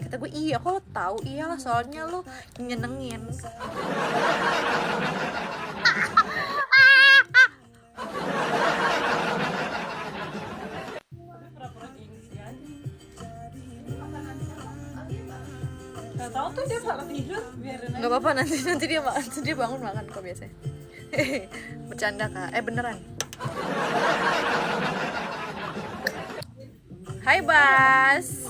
Kata gue, iya kok lo tahu? Iyalah soalnya lo nyenengin. Gak tau tuh dia salah tidur, biarin aja. Gak apa-apa, nanti dia bangun makan kok biasanya. Bercanda kak, beneran. Hai Bas.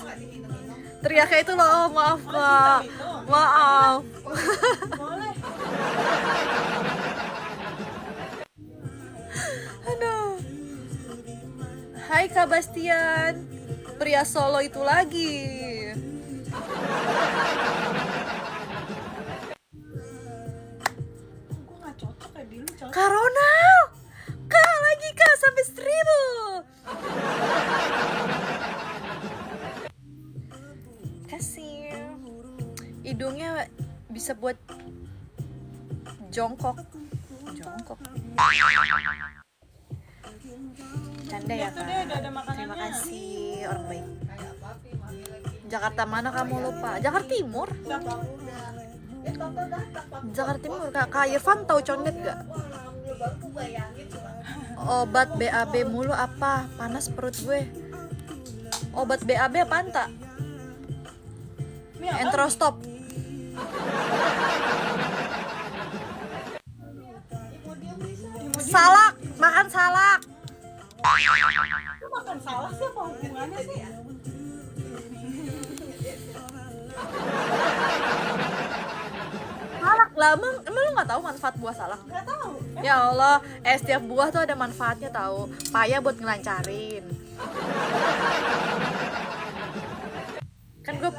Teriaknya itu loh, maaf kak. Maaf. Boleh. Aduh. Hai Kak Bastian. Pria Solo itu lagi. Gue gak cocok ya, dulu cocok. Kak Ronald. Kak lagi kak sampai 1000. Kasih. Hidungnya bisa buat jongkok. Canda ya Lihat tuh kak. dia udah ada makanannya. Terima kasih orang baik. Jakarta mana kamu lupa? Jakarta Timur. Siapa? Jakarta Timur kak Irfan tahu condet gak? Obat BAB mulu apa? Panas perut gue. Obat BAB apaan tak? Ini apa? Entrostop. Salak, makan salak. Lu makan salah sih, apa hubungannya sih? Salak lah, emang lu nggak tahu manfaat buah salak? Gak tau. Ya Allah, setiap buah tuh ada manfaatnya tahu. Paya buat ngelancarin. Kan gue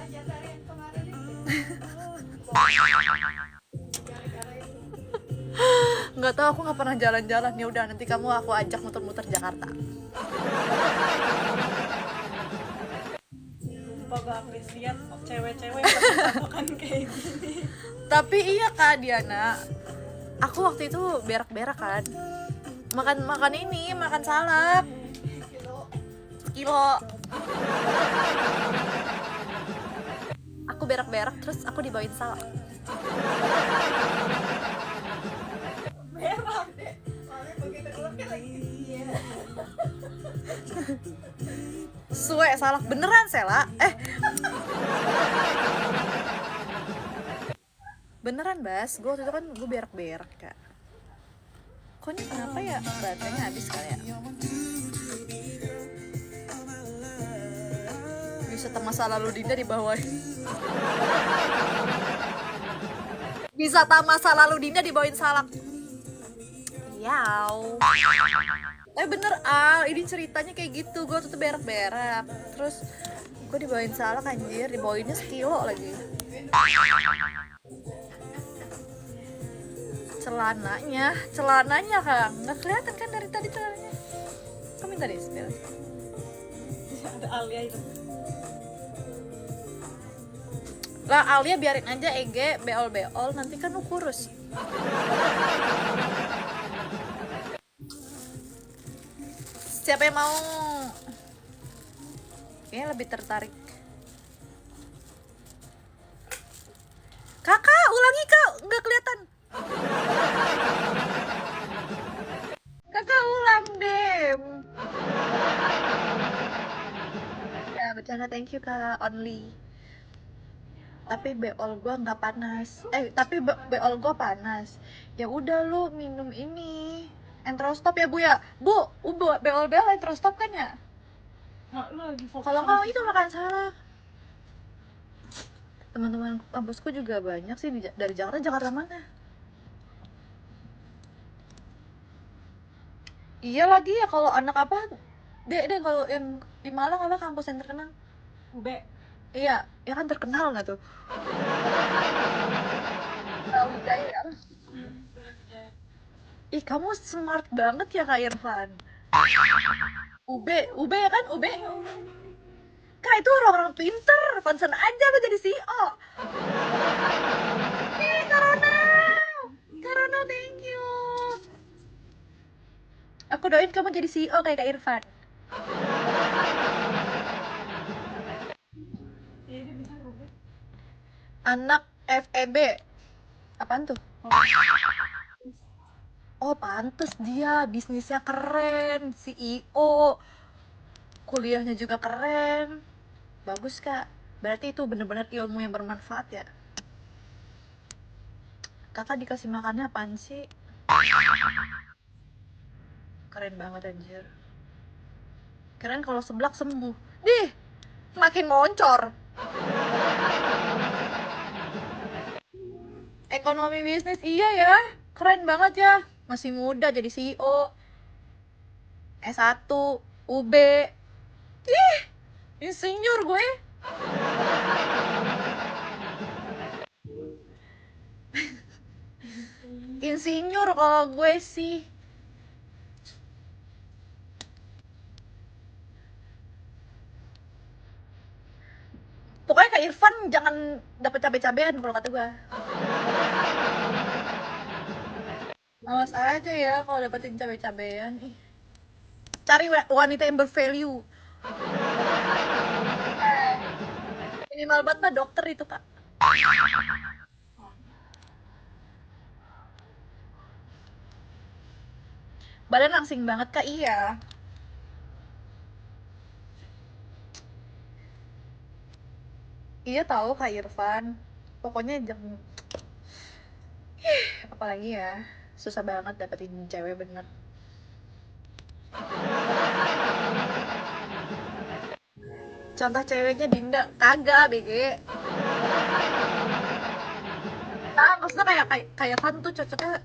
nggak tahu, aku nggak pernah jalan-jalan. Ya udah nanti kamu aku ajak muter-muter Jakarta. Lupa gak appreciate cewek-cewek yang makan kayak gini. Tapi iya Kak Diana, aku waktu itu berak-berak kan, makan ini, makan salak kilo. Aku berak-berak terus aku dibawain salak. Berak deh. Soalnya begitu keluar kan lagi Suwe salak beneran Sela. Beneran Bas, gue waktu itu kan gue berak-berak Kak. Kok ini kenapa ya baterainya habis kali ya? Wisata masa lalu Dinda dibawain. Wisata masa lalu Dinda dibawain salak. Yau. Tapi bener ini ceritanya kayak gitu. Gue tuh berak-berak, terus gue dibawain salak anjir, dibawainnya sekilo lagi. Celananya Kang, nggak kelihatan kan dari tadi celananya. Kamu minta di spill. ada Alia itu. Lah Alia biarin aja Ege beol-beol, nanti kan lu kurus. Siapa yang mau? Kayaknya lebih tertarik. Kakak, ulangi kak, nggak kelihatan. Kakak ulang deh. Ya bercanda, thank you kak, only. Tapi beol gua nggak panas. Tapi beol gua panas. Ya udah lu minum ini. Entrostop ya Bu ya. Bu, beol entrostop kan ya? Nah, lu lagi fokus. Kalau nggak itu makan salak. Teman-teman kampusku juga banyak sih dari Jakarta. Jakarta mana? Iya lagi ya, kalau anak apa? Dek kalau yang di Malang apa kampus yang terkenal? UB. Iya, ya kan terkenal nggak tuh? Tahu ya. Ih, kamu smart banget ya Kak Irfan. UB ya kan? UB. Kak itu orang-orang pinter, konsen aja lo jadi CEO. Karona, thank you. Aku doain kamu jadi CEO kayak Kak Irfan. Iya, dia bisa UB. Anak FEB. Apaan tuh? Oh pantes dia bisnisnya keren, CEO, kuliahnya juga keren. Bagus kak, berarti itu bener-bener ilmu yang bermanfaat ya. Kakak dikasih makannya apaan sih? Keren banget anjir. Keren kalau seblak sembuh. Dih, makin moncor. Ekonomi bisnis iya ya, keren banget ya. Masih muda jadi CEO, S1, UB. Ih, insinyur gue. Insinyur kalau gue sih. Pokoknya Kak Irfan jangan dapet cabe-cabean kalau kata gue. Awas aja ya kalau dapetin cabe-cabean. Cari wanita yang bervalue. Minimal banget mah dokter itu kak. Badan langsing banget kak, iya. Iya tahu kak Irfan. Pokoknya jangan. Apalagi ya, susah banget dapetin cewek bener. Contoh ceweknya Dinda, kagak BG. Nah, maksudnya kayak Fan tuh cocoknya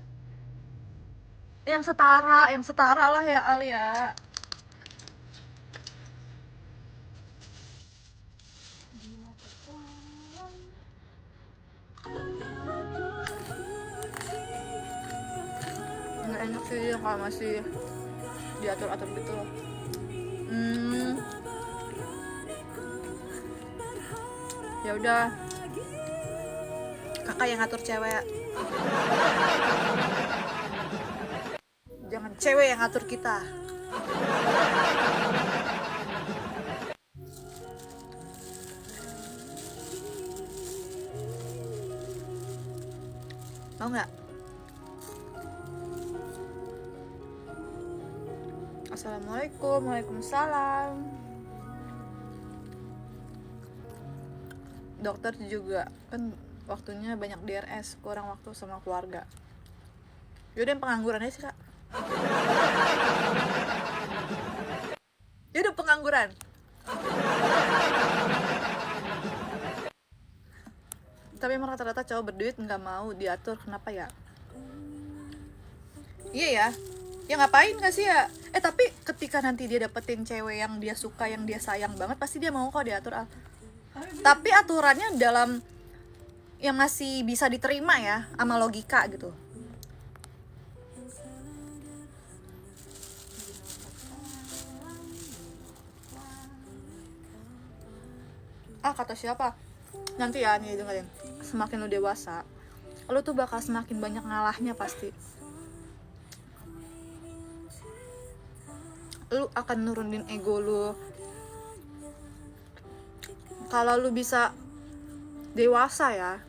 yang setara lah ya Alia. Nggak enak sih kalau masih diatur-atur gitu. Ya udah, kakak yang ngatur cewek. Jangan cewek yang ngatur kita. Mau nggak? Assalamualaikum, waalaikumsalam. Dokter juga kan waktunya banyak DRS, kurang waktu sama keluarga. Yaudah yang pengangguran aja sih kak. Yaudah pengangguran. Tapi emang rata-rata cowok berduit nggak mau diatur, kenapa ya? Iya ya, ya ngapain gak sih ya? Tapi ketika nanti dia dapetin cewek yang dia suka, yang dia sayang banget, pasti dia mau kok diatur. Tapi aturannya dalam yang masih bisa diterima ya, sama logika gitu. Kata siapa? Nanti ya nih dengerin, semakin lu dewasa, lu tuh bakal semakin banyak ngalahnya pasti. Lu akan nurunin ego lu. Kalau lu bisa dewasa ya.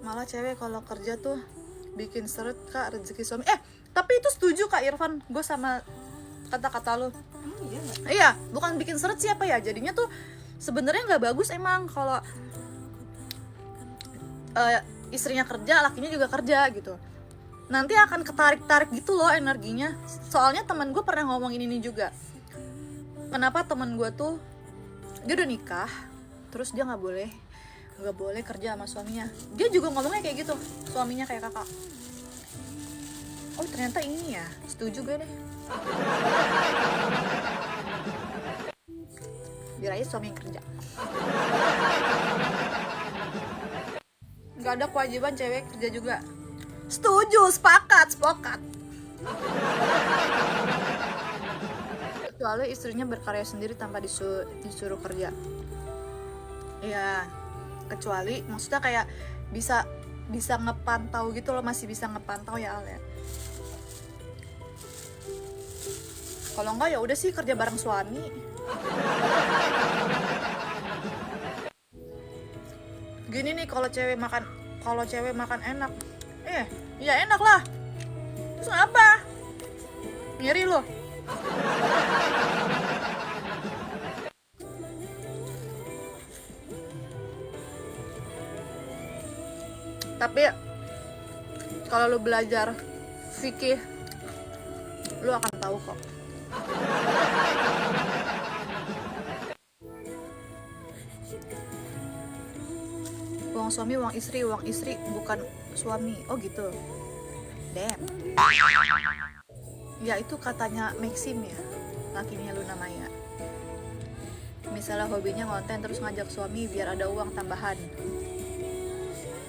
Malah cewek kalau kerja tuh bikin seret kak rezeki suami. Tapi itu setuju kak Irfan, gue sama kata-kata lu. Iya, bukan bikin seret siapa ya, jadinya tuh sebenarnya nggak bagus emang kalau istrinya kerja, lakinya juga kerja gitu. Nanti akan ketarik-tarik gitu loh energinya. Soalnya teman gue pernah ngomongin ini juga. Kenapa teman gue tuh dia udah nikah, terus dia nggak boleh kerja sama suaminya. Dia juga ngomongnya kayak gitu, suaminya kayak kakak. Oh ternyata ini ya, setuju gue deh. Biar aja suami yang kerja. Gak ada kewajiban cewek kerja juga. Setuju, sepakat. Kecuali istrinya berkarya sendiri tanpa disuruh kerja. Iya, kecuali maksudnya kayak bisa ngepantau gitu loh, masih bisa ngepantau ya Al ya. Kalau enggak ya udah sih kerja bareng suami. Gini nih kalau cewek makan enak. Ya enak lah. Terus apa? Ngiri lo. Tapi kalau lu belajar fikih, lu akan tahu kok. Uang suami, uang istri bukan suami. Oh gitu. Damn. Ya itu katanya Maxim ya, lakinya Luna Maya. Misalnya hobinya ngonten terus ngajak suami biar ada uang tambahan.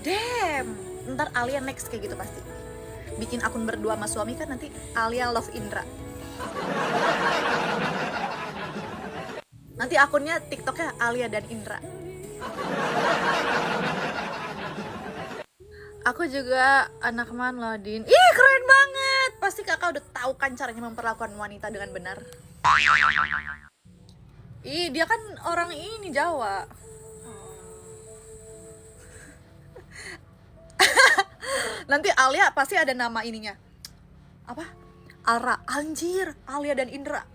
Damn. Ntar Alia next kayak gitu pasti. Bikin akun berdua sama suami kan nanti Alia Love Indra. Nanti akunnya TikToknya Alia dan Indra. Aku juga anak man loh, Din. Ih, keren banget. Pasti kakak udah tahu kan caranya memperlakukan wanita dengan benar. Ih, dia kan orang ini Jawa. Nanti Alia pasti ada nama ininya. Apa? Alra. Anjir, Alia dan Indra.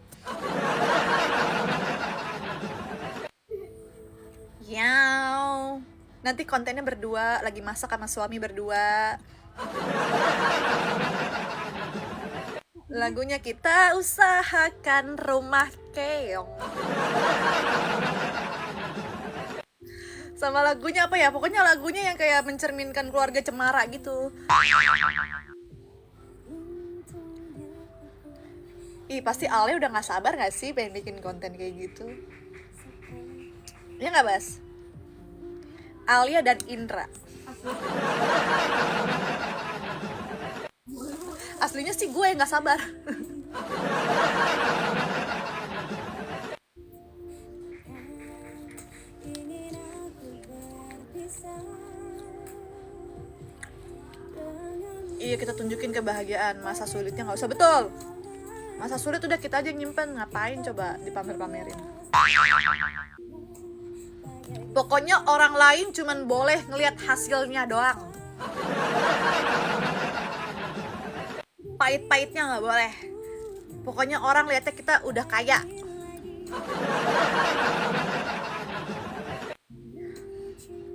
Yaw. Nanti kontennya berdua, lagi masak sama suami berdua. Lagunya kita usahakan rumah keong. Sama lagunya apa ya? Pokoknya lagunya yang kayak mencerminkan keluarga cemara gitu. Ih, pasti Ale udah gak sabar gak sih pengen bikin konten kayak gitu? Ya gak, Bas? Alia dan Indra. Aslinya sih gue yang gak sabar. Iya, kita tunjukin kebahagiaan. Masa sulitnya gak usah. Betul. Masa sulit udah kita aja nyimpen. Ngapain coba dipamer-pamerin? Pokoknya orang lain cuman boleh ngelihat hasilnya doang. Pahit-pahitnya nggak boleh. Pokoknya orang lihatnya kita udah kaya.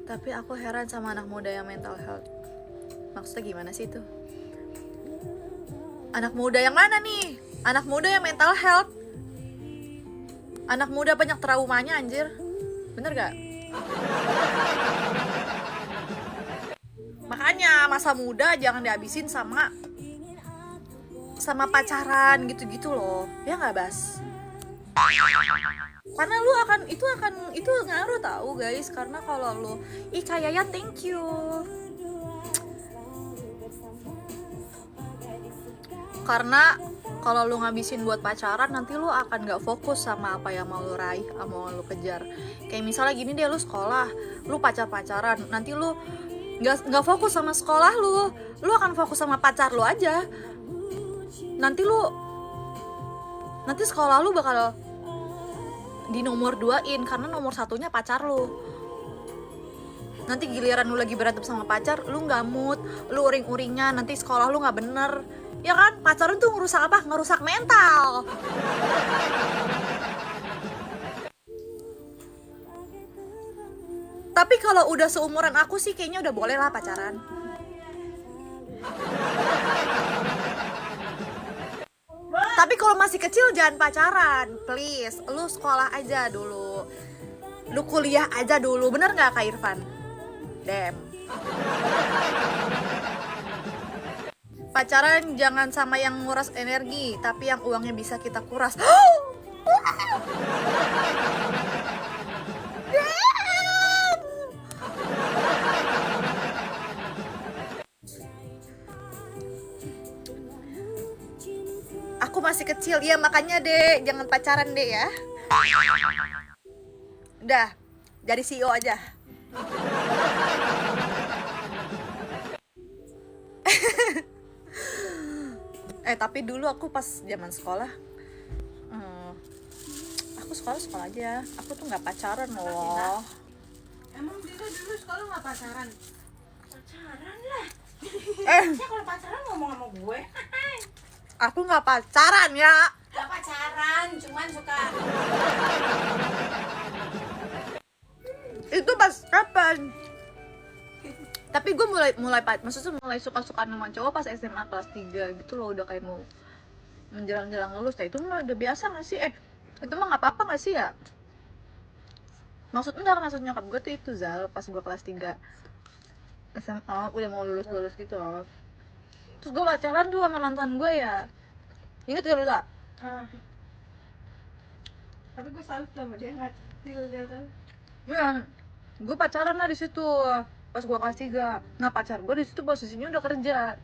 Tapi aku heran sama anak muda yang mental health. Maksudnya gimana sih itu? Anak muda yang mana nih? Anak muda yang mental health. Anak muda banyak traumanya anjir. Bener gak? Makanya masa muda jangan dihabisin sama pacaran gitu-gitu loh. Ya nggak, Bas? Karena lu itu ngaruh tahu guys. Karena kalau lu kayak ya thank you. Karena kalau lu ngabisin buat pacaran, nanti lu akan gak fokus sama apa yang mau lu raih, mau lu kejar. Kayak misalnya gini deh, lu sekolah, lu pacaran, nanti lu gak fokus sama sekolah lu akan fokus sama pacar lu aja. Nanti sekolah lu bakal di nomor 2-in, karena nomor 1-nya pacar lu. Nanti giliran lu lagi berantem sama pacar, lu gak mood, lu uring-uringan, nanti sekolah lu gak bener. Ya kan, pacaran tuh ngerusak apa? Ngerusak mental. Tapi kalau udah seumuran aku sih kayaknya udah boleh lah pacaran. Tapi kalau masih kecil jangan pacaran, please. Lu sekolah aja dulu. Lu kuliah aja dulu, bener gak Kak Irfan? Damn. Pacaran jangan sama yang nguras energi, tapi yang uangnya bisa kita kuras. Aku masih kecil, ya makanya deh, jangan pacaran deh ya. Udah, jadi CEO aja. Tapi dulu aku pas zaman sekolah, aku aku sekolah aja, aku tuh nggak pacaran loh. Emang Dina dulu sekolah nggak pacaran? Pacaran lah. Ya kalau pacaran ngomong sama gue. Aku nggak pacaran ya. Gak pacaran, cuman suka. Itu pas kapan? Tapi gue maksudnya mulai suka-suka sama cowok pas SMA kelas 3 gitu loh, udah kayak mau menjelang-jelang lulus. Nah, itu mah udah biasa gak sih? Itu mah gak apa-apa gak sih ya? Maksud nyokap gue tuh itu, Zal, pas gue kelas 3 SMA udah mau lulus gitu loh. Terus gue pacaran tuh sama mantan gue ya. Ingat gak lu, tak? Tapi gue selalu sama dia nggak dilihat. Ya, gue pacaran lah di situ pas gue kelas 3. Nah, pacar gue di situ posisinya udah kerja.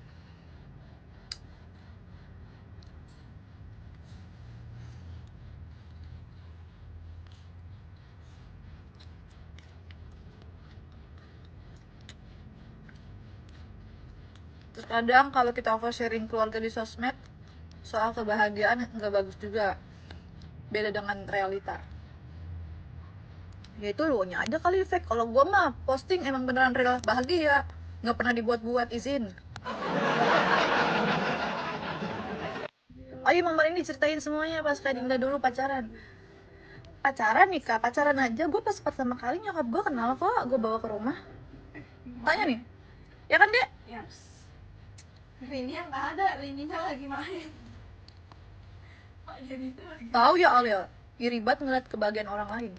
Terus kadang kalau kita oversharing keluarga di sosmed soal kebahagiaan nggak bagus juga, beda dengan realita. Ya itu lu nya aja kali fake. Kalau gue mah posting emang beneran real bahagia, nggak pernah dibuat-buat. Izin. Ayo mama ini ceritain semuanya pas Kak Dinda dulu pacaran. Pacaran nih Kak, pacaran aja gue pas pertama kali nyokap gue kenal kok, gue bawa ke rumah. Tanya nih, ya kan dia? Ya. Rini yang nggak ada, Rininya lagi main. Jadi itu lagi. Tahu ya Alia, iri banget ngeliat kebahagiaan orang lain.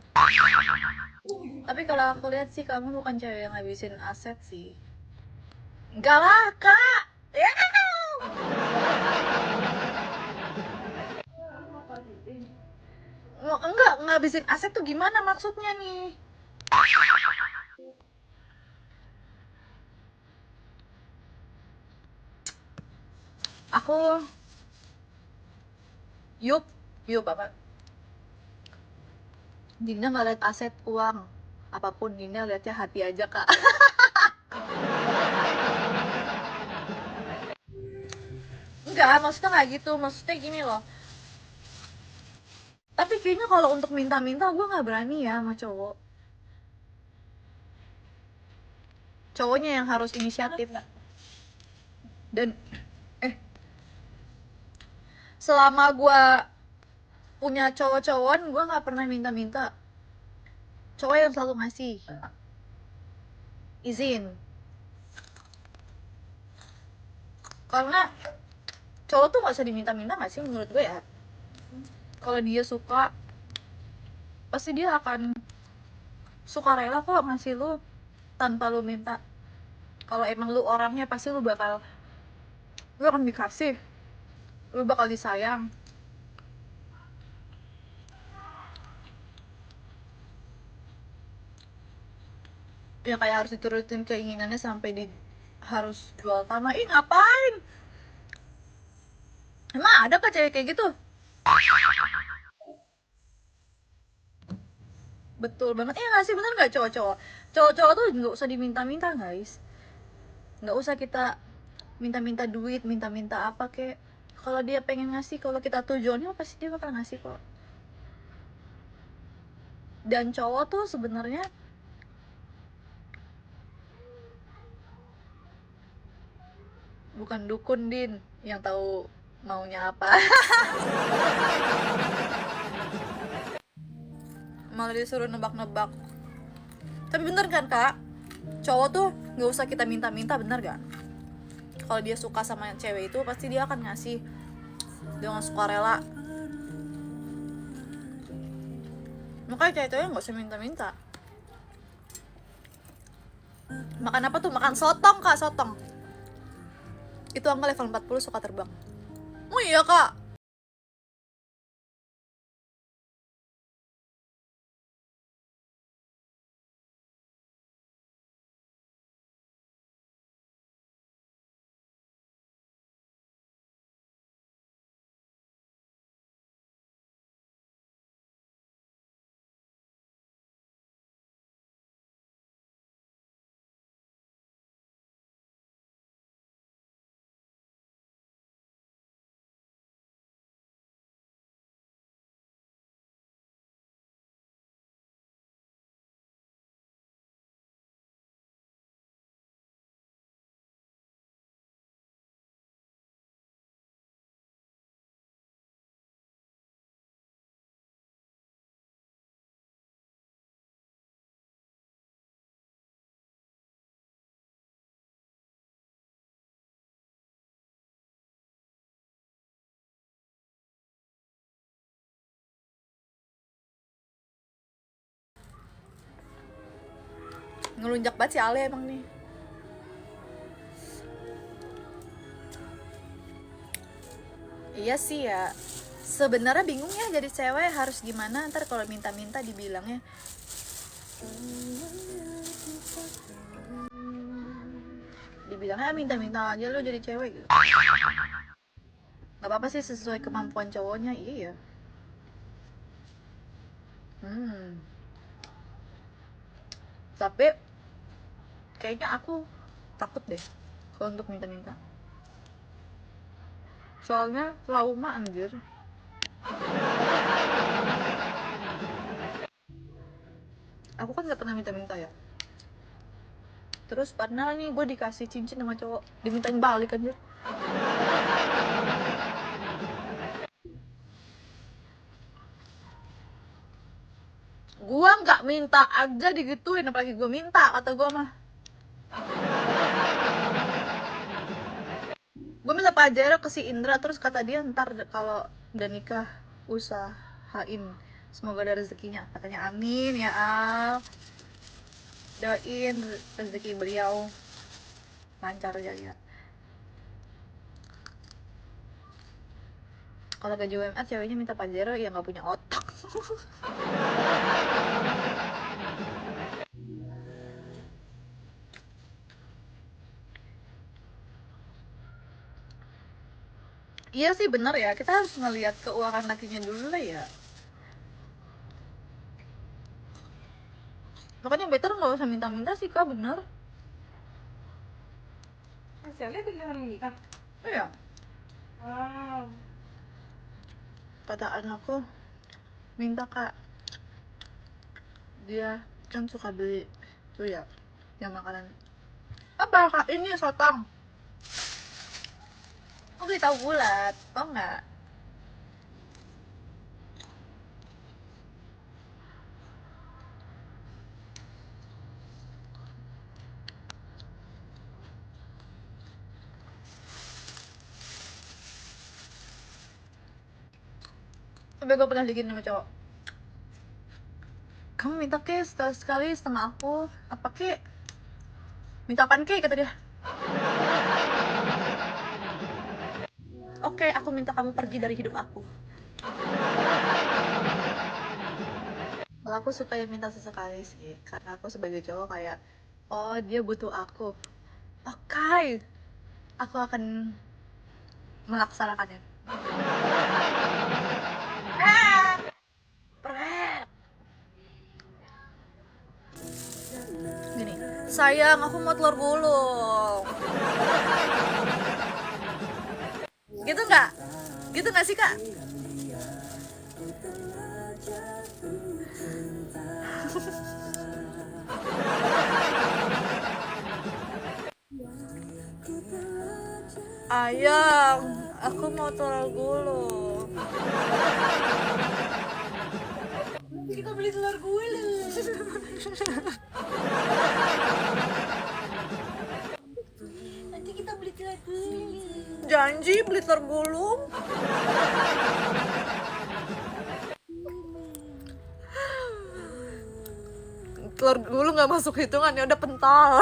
Tapi kalau aku lihat sih kamu bukan cewek yang ngabisin aset sih. Enggak lah Kak. Ya. Enggak, ngabisin aset tuh gimana maksudnya nih? Aku yup apa? Dinda nggak lihat aset uang apapun, Dinda lihatnya hati aja Kak. Enggak, maksudnya nggak gitu, maksudnya gini loh. Tapi kayaknya kalau untuk minta-minta gue nggak berani ya sama cowok. Cowoknya yang harus inisiatif. Dan selama gue punya cowok-cowokan, gue nggak pernah minta-minta. Cowok yang selalu ngasih izin. Karena cowok tuh nggak usah diminta-minta nggak sih menurut gue ya. Kalau dia suka, pasti dia akan suka rela kok ngasih lu tanpa lu minta. Kalau emang lu orangnya, pasti lu akan dikasih, lu bakal disayang. Ya kayak harus diturutin keinginannya sampai harus jual tanah. Ih ngapain? Emang ada kah cewek kayak gitu? Betul banget. Nggak sih, bener nggak cowok-cowok? Cowok-cowok tuh nggak usah diminta-minta guys. Nggak usah kita minta-minta duit, minta-minta apa kek. Kalau dia pengen ngasih, kalau kita tujuannya pasti dia bakal ngasih kok. Dan cowok tuh sebenarnya bukan dukun, Din, yang tahu maunya apa. Malah disuruh nebak-nebak. Tapi bener kan Kak, cowok tuh nggak usah kita minta-minta, bener gak? Kalau dia suka sama cewek itu pasti dia akan ngasih dengan sukarela. Makanya cewek-cewek nggak usah minta-minta. Makan apa tuh? Makan sotong Kak, sotong. Itu angka level 40 suka terbang. Oh iya Kak, Ngelunjak banget si Ale emang nih. Iya sih ya. Sebenarnya bingung ya jadi cewek harus gimana ntar kalau minta-minta dibilangnya. Dibilangnya minta-minta aja lo jadi cewek gitu. Gak apa-apa sih sesuai kemampuan cowoknya, iya. Tapi kayaknya aku takut deh kalau untuk minta-minta. Soalnya trauma anjir. Aku kan gak pernah minta-minta ya. Terus pernah nih gue dikasih cincin sama cowok, dimintain balik anjir. Gua nggak minta aja digituin, apalagi gue minta, kata gue mah. Gue minta pajero ke si Indra, terus kata dia ntar kalau udah nikah usahain semoga ada rezekinya, katanya amin ya Al, doain rezeki beliau lancar aja ya. Kalau gaji UMR ceweknya minta pajero ya nggak punya otak. Iya sih bener ya, kita harus ngelihat keuangan lakinya dulu lah ya. Makanya better nggak usah minta-minta sih kak, bener. Hasilnya beneran nikah. Iya. Wow. Kata anakku minta kak, dia kan suka beli tuh ya yang makanan apa kak ini sotong. Aku beli tahu bulat, tau nggak? Tapi gue pernah digini sama cowok, kamu minta ke sekali setengah aku apa ke, minta apaan ke, kata dia. Oke, aku minta kamu pergi dari hidup aku. Kalau aku suka yang minta sesekali sih, karena aku sebagai cowok kayak, oh dia butuh aku, oke, aku akan melaksanakannya. Gini, sayang aku mau telur gulung. Gitu nggak? Gitu nggak sih kak? Ayang, aku mau telur gulung. Kita beli telur gulung. Nanti kita beli telur gulung. Janji beli telur gulung. Telur gulung nggak masuk hitungan ya udah pental.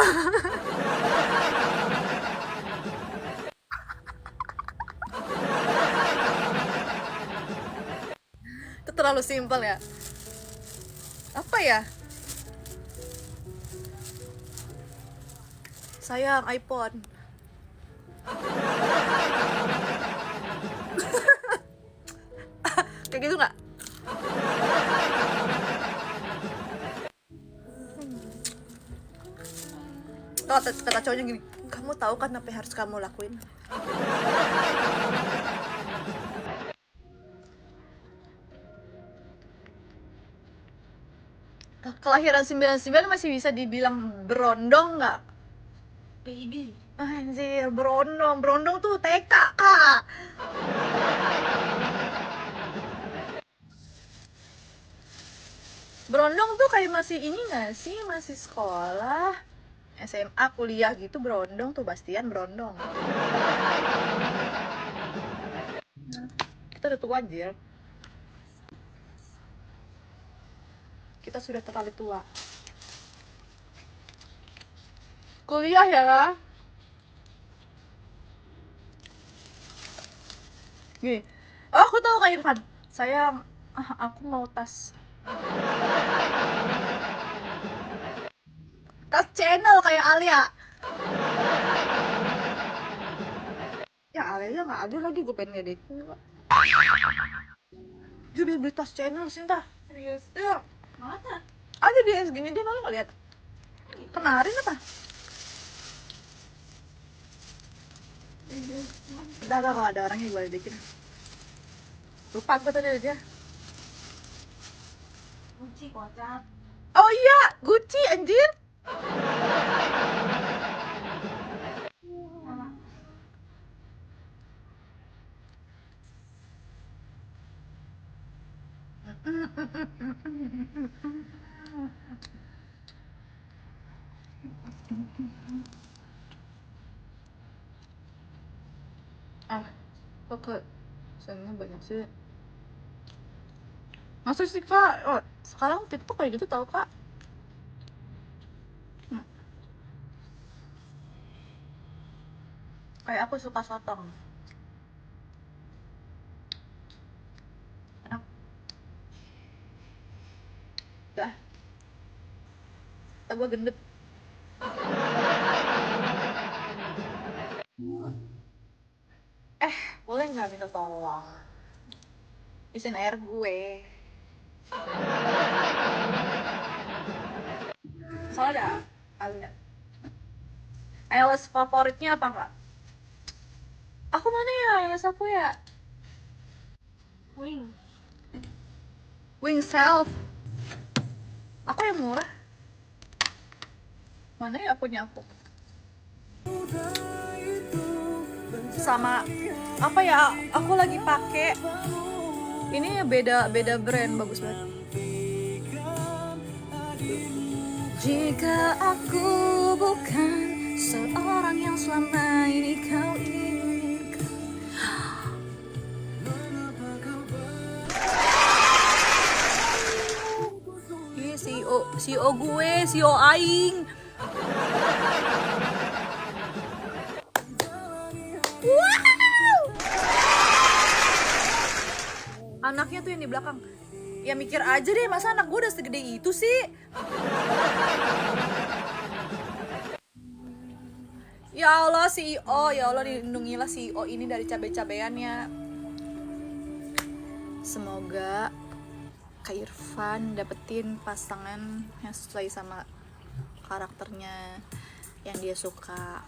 Itu terlalu simpel ya. Apa ya? Sayang, iPhone. Kayak gitu nggak? Kata cowoknya gini, kamu tahu kan apa yang harus kamu lakuin? Kelahiran 99 masih bisa dibilang berondong nggak? Baby. Anjir, berondong. Berondong tuh TK, Kak. Berondong tuh kayak masih ini nggak sih? Masih sekolah, SMA, kuliah gitu berondong tuh, Bastian berondong. Kita udah tua anjir. Kita sudah terlalu tua. Kuliah ya lah. Gini, oh aku tahu Kak Irfan. Sayang, aku mau tas channel kayak Alia. Ya Alia nggak ada lagi, gue pengen ngeditnya Pak. Dia beli tas channel sih entah. Serius? Ya, Mana? ada di segini dia malu nggak lihat. Kemarin apa? Udah kalau ada orangnya boleh bikin. Lupa gue tadi aja. Kunci kocak. Oh iya, Gucci anjir. Mana? Kok ke sana banyak sih. Masa sih Kak? Oh, sekarang TikTok kayak gitu tau Kak. Kayak aku suka sotong. Enak. Dah. Gue gendut. Boleh nggak minta tolong? Isin air gue. Soalnya ada. Airless favoritnya apa Kak? Aku mana ya airless aku ya? Wing. Wing Self. Aku yang murah. Mana ya punya aku? Sama apa ya? Aku lagi pakai. Ini beda brand, bagus banget. Jika aku bukan seorang yang selama ini kau inginkan. Ih, CEO gue, CEO aing. Wow! Anaknya tuh yang di belakang. Ya mikir aja deh, masa anak gue udah segede itu sih? Ya Allah CEO, ya Allah lindungilah CEO ini dari cabai-cabeannya. Semoga Kak Irfan dapetin pasangan yang sesuai sama karakternya yang dia suka.